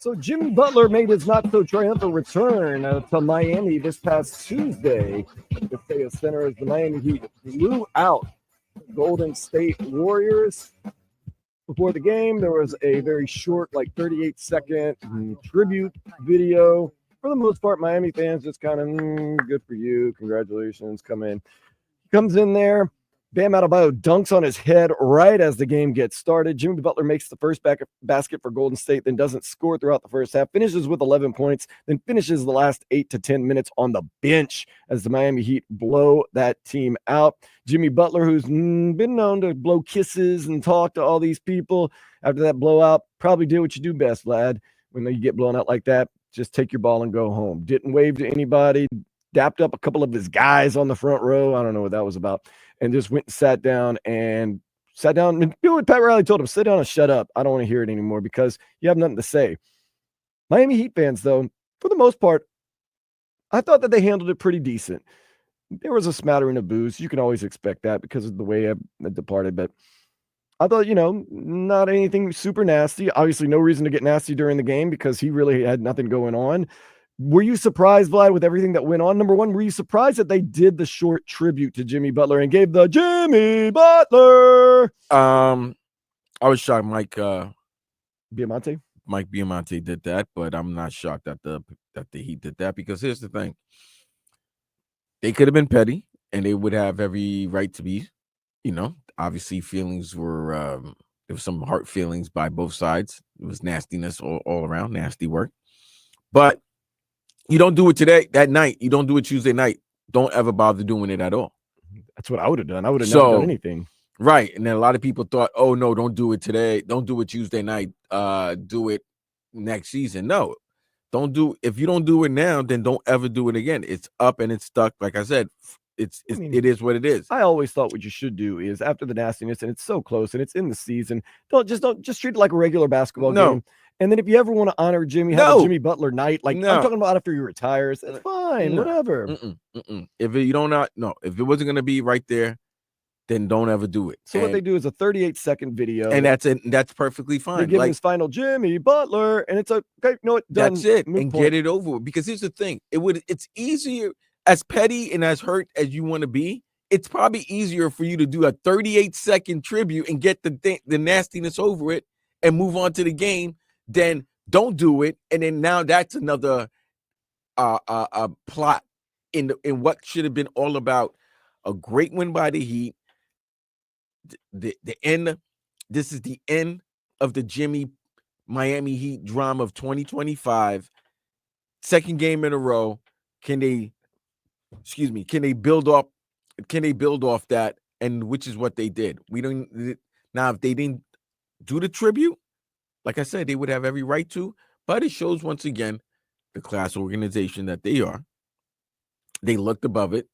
So Jimmy Butler made his not-so-triumphant return to Miami this past Tuesday. The Stay Center as the Miami Heat blew out Golden State Warriors. Before the game, there was a very short, like 38-second tribute video. For the most part, Miami fans just kind of, good for you, congratulations, come in. Comes in there. Bam Adebayo dunks on his head right as the game gets started. Jimmy Butler makes the first basket for Golden State, then doesn't score throughout the first half, finishes with 11 points, then finishes the last 8 to 10 minutes on the bench as the Miami Heat blow that team out. Jimmy Butler, who's been known to blow kisses and talk to all these people after that blowout, probably did what you do best, Vlad. When you get blown out like that, just take your ball and go home. Didn't wave to anybody, dapped up a couple of his guys on the front row. I don't know what that was about. And just went and sat down. And Pat Riley told him, sit down and shut up. I don't want to hear it anymore because you have nothing to say. Miami Heat fans, though, for the most part, I thought that they handled it pretty decent. There was a smattering of boos. You can always expect that because of the way I departed. But I thought, not anything super nasty. Obviously, no reason to get nasty during the game because he really had nothing going on. Were you surprised, Vlad, with everything that went on? Number one, were you surprised that they did the short tribute to Jimmy Butler and gave the Jimmy Butler? I was shocked Mike Biamonte did that, but I'm not shocked that the Heat did that because here's the thing. They could have been petty and they would have every right to be, obviously feelings were there was some hurt feelings by both sides. It was nastiness all around, nasty work. But you don't do it that night. You don't do it Tuesday night. Don't ever bother doing it at all. That's what I would have done. I would have never done anything. Right. And then a lot of people thought, oh, no, don't do it today. Don't do it Tuesday night. Do it next season. No, if you don't do it now, then don't ever do it again. It's up and it's stuck. Like I said, it is what it is. I always thought what you should do is after the nastiness, and it's so close and it's in the season, don't just treat it like a regular basketball game. And then if you ever want to honor Jimmy, have a Jimmy Butler night. I'm talking about after he retires. It's fine, whatever. If it wasn't going to be right there, then don't ever do it. So what they do is a 38-second video. And that's it. That's perfectly fine. They give him his final Jimmy Butler, and it's okay, done. That's it. And get it over with. Because here's the thing. It's easier, as petty and as hurt as you want to be, it's probably easier for you to do a 38-second tribute and get the nastiness over it and move on to the game. Then don't do it, and then now that's another plot in what should have been all about a great win by the Heat. The end. This is the end of the Miami Heat drama of 2025. Second game in a row. Can they build off that? And which is what they did. Now if they didn't do the tribute, like I said, they would have every right to, but it shows once again the class organization that they are. They looked above it.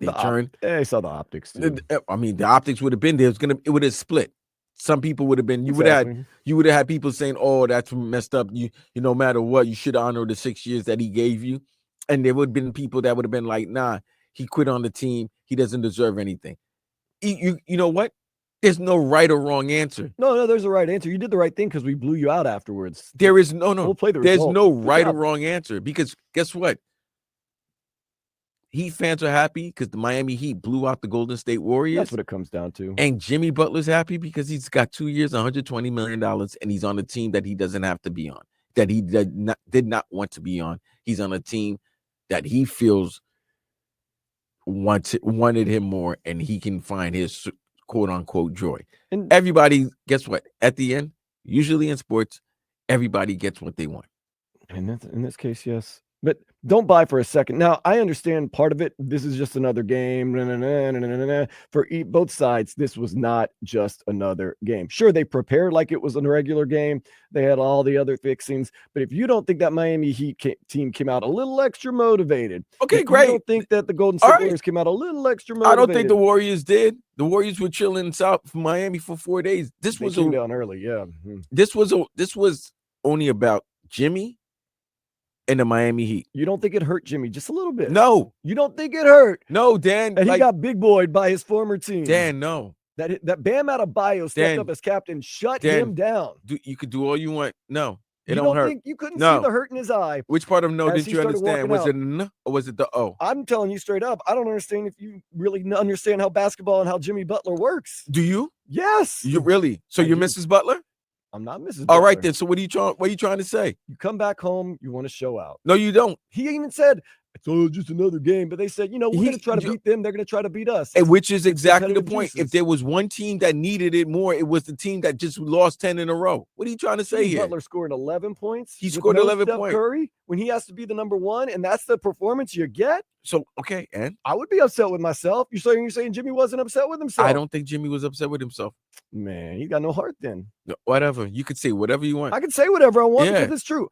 They saw the optics too. The optics would have been there. It would have split. Some people would have been. You would have had people saying, "Oh, that's messed up." No matter what, you should honor the 6 years that he gave you. And there would have been people that would have been like, "Nah, he quit on the team. He doesn't deserve anything." You know what? There's no right or wrong answer. No, there's a right answer. You did the right thing because we blew you out afterwards. There is no. We'll play the There's result. no right or wrong answer because guess what? Heat fans are happy because the Miami Heat blew out the Golden State Warriors. That's what it comes down to. And Jimmy Butler's happy because he's got 2 years, $120 million, and he's on a team that he doesn't have to be on, that he did not want to be on. He's on a team that he feels wanted him more, and he can find his quote-unquote joy. And everybody, guess what? At the end, usually in sports, everybody gets what they want. And in this case, yes. But don't buy for a second. Now, I understand part of it. This is just another game. For both sides, this was not just another game. Sure, they prepared like it was a regular game. They had all the other fixings. But if you don't think that Miami Heat team came out a little extra motivated, okay, great. You don't think that the Golden State Warriors came out a little extra motivated. I don't think the Warriors did. The Warriors were chilling in South Miami for 4 days. They came down early, yeah. This was only about Jimmy and the Miami Heat. You don't think it hurt Jimmy just a little bit? No. You don't think it hurt? No, Dan. And he got big boyed by his former team. Dan, no. That Bam Adebayo stepped up as captain, shut him down. You could do all you want. No. It You don't hurt. think you couldn't see No. the hurt in his eye? Which part of no as didn't he you started understand? walking Was out. it an or was it the O? I'm telling you straight up, I don't understand if you really understand how basketball and how Jimmy Butler works. Do you? Yes. You really? So I you're do. Mrs. Butler? I'm not Mrs. All Butler. right then. So what are you trying to say? You come back home, you want to show out. No, you don't. He even said, it's all just another game. But they said, we're going to try to beat them. They're going to try to beat us. And which is exactly the competitive point. juices. If there was one team that needed it more, it was the team that just lost 10 in a row. What are you trying to say here? Butler scored 11 points. He scored 11 Steph points. Curry when he has to be the number one, and that's the performance you get. So, okay, and I would be upset with myself. You're saying Jimmy wasn't upset with himself? I don't think Jimmy was upset with himself. Man, he got no heart then. Whatever. You could say whatever you want. I can say whatever I want because it's true.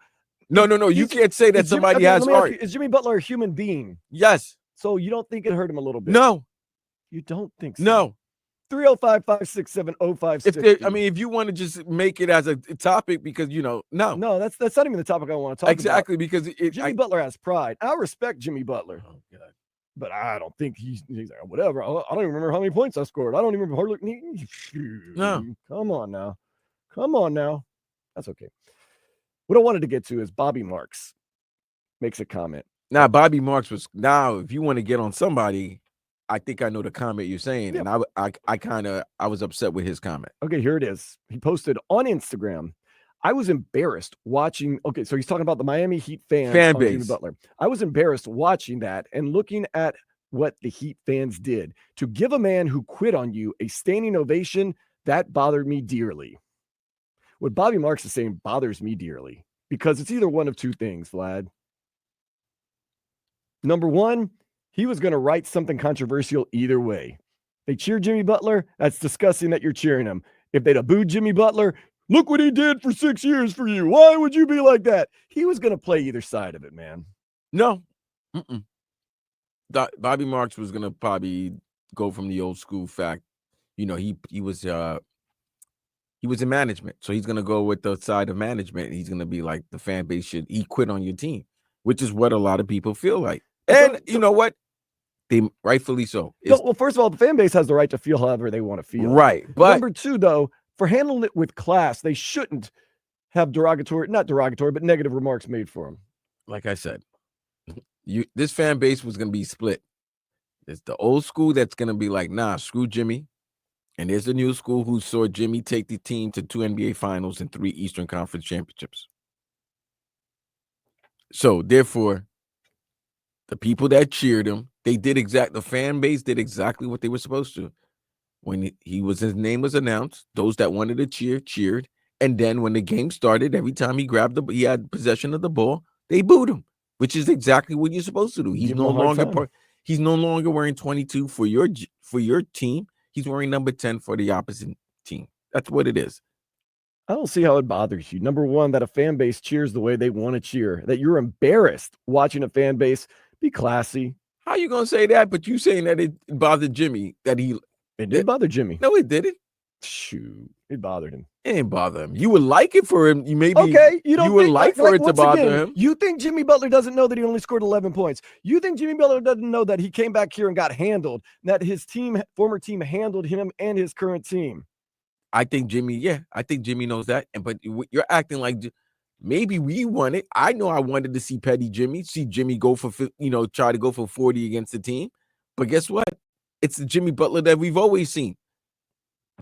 No. You can't say that somebody has heart. Is Jimmy Butler a human being? Yes. So you don't think it hurt him a little bit? No. You don't think so? No. 305-567-0560. If you want to just make it as a topic because, no. No, that's not even the topic I want to talk about. Exactly, because Jimmy Butler has pride. I respect Jimmy Butler. Oh, God. But I don't think he's like, whatever. I don't even remember how many points I scored. I don't even remember. No. Come on now. That's okay. What I wanted to get to is Bobby Marks makes a comment. Now, Bobby Marks if you want to get on somebody, I think I know the comment you're saying. Yeah. And I was upset with his comment. Okay, here it is. He posted on Instagram, I was embarrassed watching. Okay, so he's talking about the Miami Heat fan base. Jimmy Butler. I was embarrassed watching that and looking at what the Heat fans did. To give a man who quit on you a standing ovation, that bothered me dearly. What Bobby Marks is saying bothers me dearly because it's either one of two things, Vlad. Number one, he was going to write something controversial either way. They cheer Jimmy Butler. That's disgusting that you're cheering him. If they'd have booed Jimmy Butler, look what he did for 6 years for you. Why would you be like that? He was going to play either side of it, man. No. Bobby Marks was going to probably go from the old school fact. He was in management. So he's going to go with the side of management. He's going to be like the fan base he quit on your team, which is what a lot of people feel like. And you know what? They rightfully so. Well, first of all, the fan base has the right to feel however they want to feel. Right. But number two, though, for handling it with class, they shouldn't have not derogatory, but negative remarks made for him. Like I said, this fan base was going to be split. There's the old school that's going to be like, nah, screw Jimmy. And there's the new school who saw Jimmy take the team to 2 NBA finals and 3 Eastern Conference championships. So therefore, the people that cheered him, the fan base did exactly what they were supposed to. When his name was announced, those that wanted to cheer, cheered. And then when the game started, every time he had possession of the ball, they booed him, which is exactly what you're supposed to do. He's no longer wearing 22 for your team. He's wearing number 10 for the opposite team. That's what it is. I don't see how it bothers you. Number one, that a fan base cheers the way they want to cheer, that you're embarrassed watching a fan base. Be classy. How you going to say that? But you saying that it bothered Jimmy, it did bother Jimmy. No, it didn't. Shoot, it bothered him. It didn't bother him. You would like it for him. You would like for it to bother him. You think Jimmy Butler doesn't know that he only scored 11 points? You think Jimmy Butler doesn't know that he came back here and got handled, that his former team handled him and his current team? I think Jimmy knows that. But you're acting like maybe we won it. I know I wanted to see petty Jimmy, see Jimmy go for, try to go for 40 against the team. But guess what? It's the Jimmy Butler that we've always seen.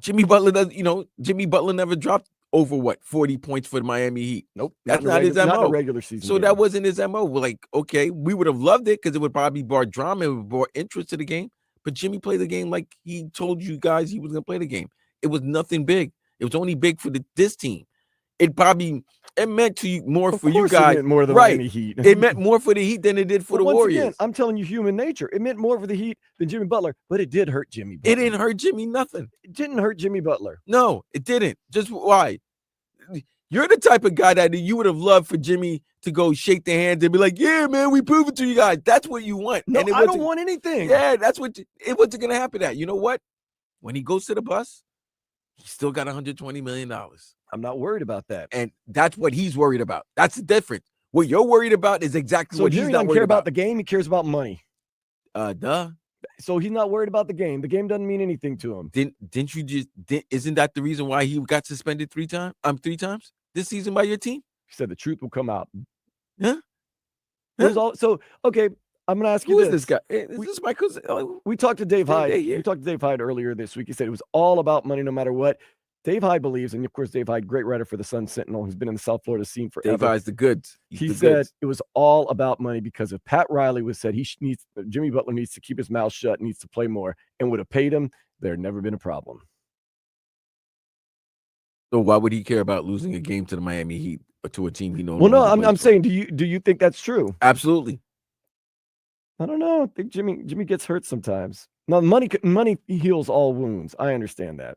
Jimmy Butler never dropped over 40 points for the Miami Heat. Nope. That's not his MO. Not a regular season. So that wasn't his MO. We're like, okay, we would have loved it because it would probably brought drama, it would brought interest to the game. But Jimmy played the game like he told you guys he was going to play the game. It was nothing big. It was only big for this team. It meant more for you guys. It meant more than Miami Heat. It meant more for the Heat than it did for the Warriors. Again, I'm telling you human nature. It meant more for the Heat than Jimmy Butler, but it did hurt Jimmy Butler. It didn't hurt Jimmy nothing. It didn't hurt Jimmy Butler. No, it didn't. Just why? You're the type of guy that you would have loved for Jimmy to go shake their hands and be like, yeah, man, we prove it to you guys. That's what you want. No, I don't want anything. Yeah, it wasn't going to happen. You know what? When he goes to the bus, he still got $120 million. I'm not worried about that. And that's what he's worried about. That's the difference. What you're worried about is exactly what he's not worried about. So he doesn't care about the game. He cares about money. Duh. So he's not worried about the game. The game doesn't mean anything to him. Isn't that the reason why he got suspended 3 times this season by your team? He said the truth will come out. Huh? There's all so okay. I'm gonna ask you Who is this. this guy? Is this my cousin? Oh, We talked to Dave Same Hyde. day here. We talked to Dave Hyde earlier this week. He said it was all about money, no matter what. Dave Hyde believes, and of course, Dave Hyde, great writer for the Sun Sentinel, who's been in the South Florida scene Dave forever. Hyde's the goods. He's He the said goods. it was all about money because if Pat Riley was said needs Jimmy Butler needs to keep his mouth shut, needs to play more, and would have paid him, there'd never been a problem. So why would he care about losing a game to the Miami Heat or to a team he no Well, no, longer I'm plays for? saying, do you think that's true? Absolutely. I don't know. I think Jimmy gets hurt sometimes. Now, money heals all wounds. I understand that,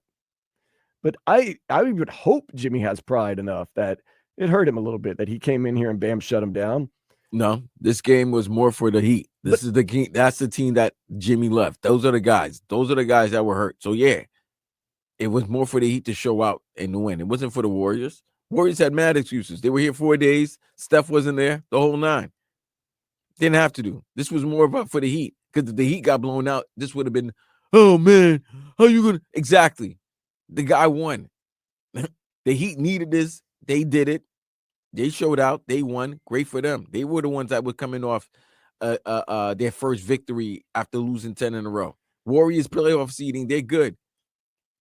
but I would hope Jimmy has pride enough that it hurt him a little bit that he came in here and bam shut him down. No, this game was more for the Heat. This is the game. That's the team that Jimmy left. Those are the guys. Those are the guys that were hurt. So yeah, it was more for the Heat to show out and to win. It wasn't for the Warriors. Warriors had mad excuses. They were here 4 days. Steph wasn't there. The whole 9. Didn't have to do. This was more about for the Heat because if the Heat got blown out, this would have been, oh man, how you gonna exactly? The guy won. The Heat needed this. They did it. They showed out. They won. Great for them. They were the ones that were coming off their first victory after losing 10 in a row. Warriors playoff seeding. They're good.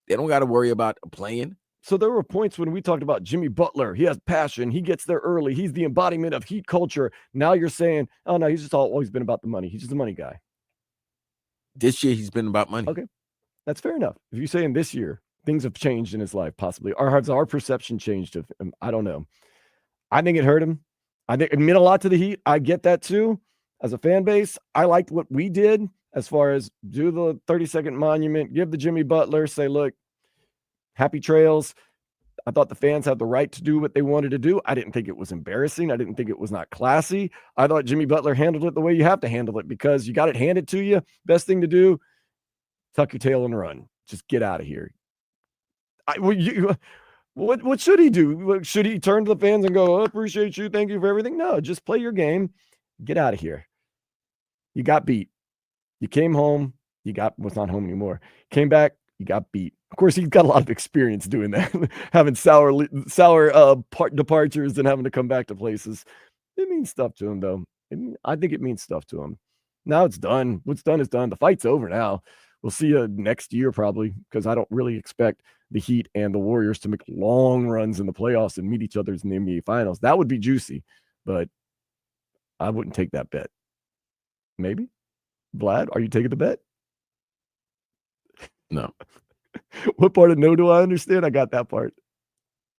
They don't got to worry about playing. So there were points when we talked about Jimmy Butler. He has passion. He gets there early. He's the embodiment of Heat culture. Now you're saying, oh no, he's just always been about the money. He's just a money guy. This year he's been about money. Okay, that's fair enough. If you're saying this year things have changed in his life, possibly, or has our perception changed of him? I don't know. I think it hurt him. I think it meant a lot to the Heat. I get that too. As a fan base, I liked what we did as far as do the 30-second monument, give the Jimmy Butler, say, look, happy trails. I thought the fans had the right to do what they wanted to do. I didn't think it was embarrassing. I didn't think it was not classy. I thought Jimmy Butler handled it the way you have to handle it because you got it handed to you. Best thing to do, tuck your tail and run. Just get out of here. What should he do? Should he turn to the fans and go, oh, appreciate you, thank you for everything? No, just play your game. Get out of here. You got beat. You came home. Was not home anymore. Came back. You got beat. Of course, he's got a lot of experience doing that, having sour departures and having to come back to places. It means stuff to him, though. I think it means stuff to him. Now it's done. What's done is done. The fight's over now. We'll see you next year probably because I don't really expect the Heat and the Warriors to make long runs in the playoffs and meet each other in the NBA Finals. That would be juicy, but I wouldn't take that bet. Maybe? Vlad, are you taking the bet? No. What part of no do I understand? I got that part.